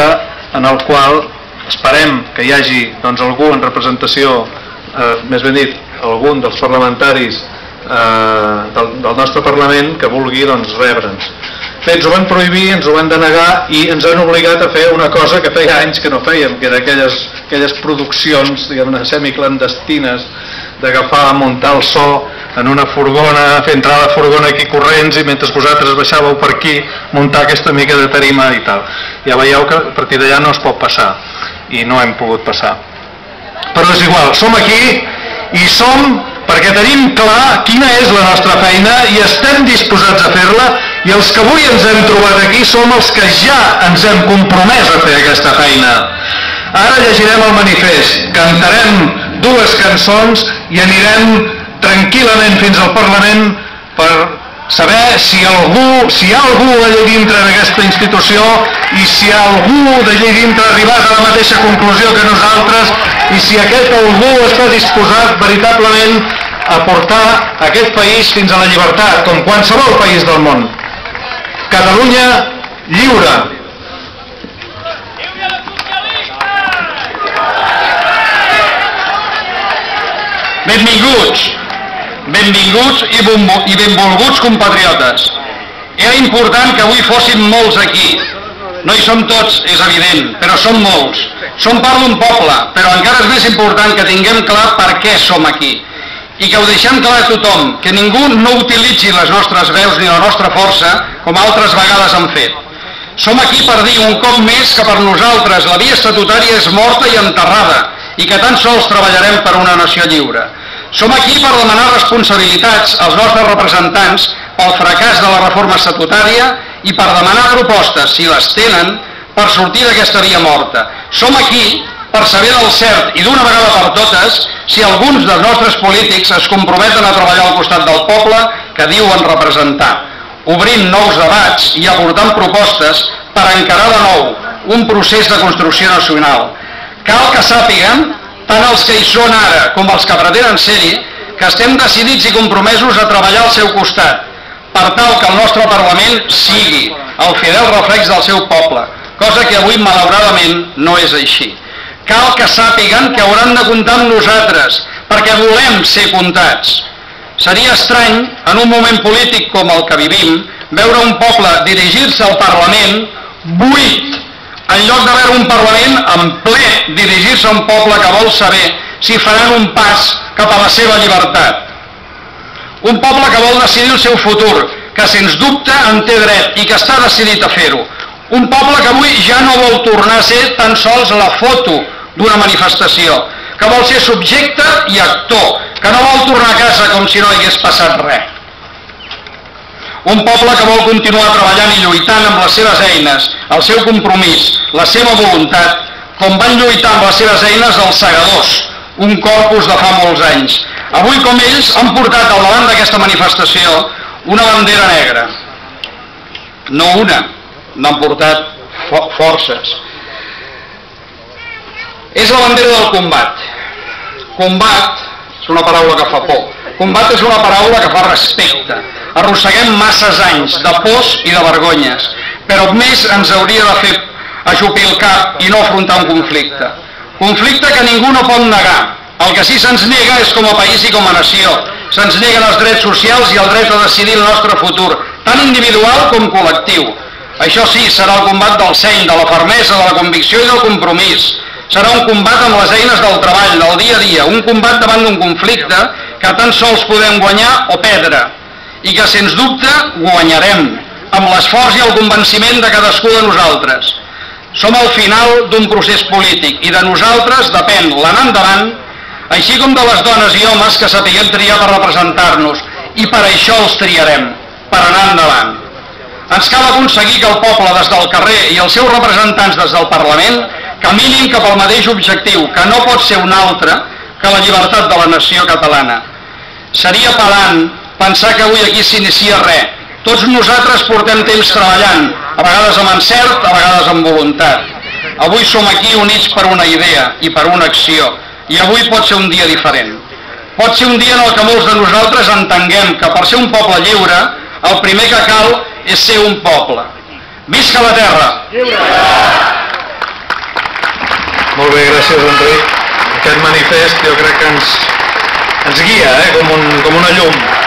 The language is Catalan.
acte en el qual esperem que hi hagi algú en representació, més ben dit, algun dels parlamentaris del nostre Parlament que vulgui rebre'ns. Bé, ens ho van prohibir, ens ho van denegar i ens han obligat a fer una cosa que feia anys que no fèiem, que era aquelles produccions, diguem-ne, semiclandestines, d'agafar, muntar el so en una furgona, fer entrar la furgona aquí corrents i mentre vosaltres baixàveu per aquí muntar aquesta mica de tarima i tal. Ja veieu que a partir d'allà no es pot passar i no hem pogut passar. Però és igual, som aquí i som perquè tenim clar quina és la nostra feina i estem disposats a fer-la, i els que avui ens hem trobat aquí som els que ja ens hem compromès a fer aquesta feina. Ara llegirem el manifest, cantarem 2 cançons i anirem tranquil·lament fins al Parlament per saber si hi ha algú allà dintre d'aquesta institució i si algú d'allà dintre ha arribat a la mateixa conclusió que nosaltres i si aquest algú està disposat veritablement a portar aquest país fins a la llibertat, com qualsevol país del món. Catalunya lliure. Benvinguts i benvolguts compatriotes. Era important que avui fóssim molts aquí. No hi som tots, és evident, però som molts. Som part d'un poble, però encara és més important que tinguem clar per què som aquí. I que ho deixem clar a tothom, que ningú no utilitzi les nostres veus ni la nostra força com altres vegades han fet. Som aquí per dir un cop més que per nosaltres la via estatutària és morta i enterrada i que tan sols treballarem per una nació lliure. Som aquí per demanar responsabilitats als nostres representants pel fracàs de la reforma estatutària i per demanar propostes, si les tenen, per sortir d'aquesta via morta. Som aquí per saber del cert i d'una vegada per totes si alguns dels nostres polítics es comprometen a treballar al costat del poble que diuen representar, obrint nous debats i aportant propostes per encarar de nou un procés de construcció nacional. Cal que sàpiguen, tant els que hi són ara com els que pretenen ser-hi, que estem decidits i compromesos a treballar al seu costat, per tal que el nostre Parlament sigui el fidel reflex del seu poble, cosa que avui malauradament no és així. Cal que sàpiguen que hauran de comptar amb nosaltres, perquè volem ser comptats. Seria estrany, en un moment polític com el que vivim, veure un poble dirigir-se al Parlament buit, en lloc de veure un Parlament en ple dirigir-se a un poble que vol saber si faran un pas cap a la seva llibertat. Un poble que vol decidir el seu futur, que sens dubte en té dret i que està decidit a fer-ho. Un poble que avui ja no vol tornar a ser tan sols la foto d'una manifestació, que vol ser subjecte i actor, que no vol tornar a casa com si no hagués passat res. Un poble que vol continuar treballant i lluitant amb les seves eines, el seu compromís, la seva voluntat, com van lluitar amb les seves eines els segadors, un corpus de fa molts anys. Avui, com ells, han portat al davant d'aquesta manifestació una bandera negra. No una, n'han portat forces. És la bandera del combat. Combat és una paraula que fa por. Combat és una paraula que fa respecte. Arrosseguem masses anys de pors i de vergonyes, però més ens hauria de fer ajupir el cap i no afrontar un conflicte. Conflicte que ningú no pot negar. El que sí se'ns nega és com a país i com a nació. Se'ns neguen els drets socials i el dret a decidir el nostre futur, tant individual com col·lectiu. Això sí, serà el combat del seny, de la fermesa, de la convicció i del compromís. Serà un combat amb les eines del treball, del dia a dia, un combat davant d'un conflicte que tan sols podem guanyar o perdre, i que sens dubte guanyarem, amb l'esforç i el convenciment de cadascú de nosaltres. Som al final d'un procés polític i de nosaltres depèn l'anar endavant, així com de les dones i homes que sapiguem triar per representar-nos, i per això els triarem, per anar endavant. Ens cal aconseguir que el poble des del carrer i els seus representants des del Parlament caminin cap al mateix objectiu, que no pot ser un altre que la llibertat de la nació catalana. Seria pelant pensar que avui aquí s'inicia res. Tots nosaltres portem temps treballant, a vegades amb encert, a vegades amb voluntat. Avui som aquí units per una idea i per una acció, i avui pot ser un dia diferent. Pot ser un dia en el que molts de nosaltres entenguem que per ser un poble lliure, el primer que cal és ser un poble. Visca la terra! Molt bé, gràcies, Enric. Aquest manifest jo crec que ens guia com una llum.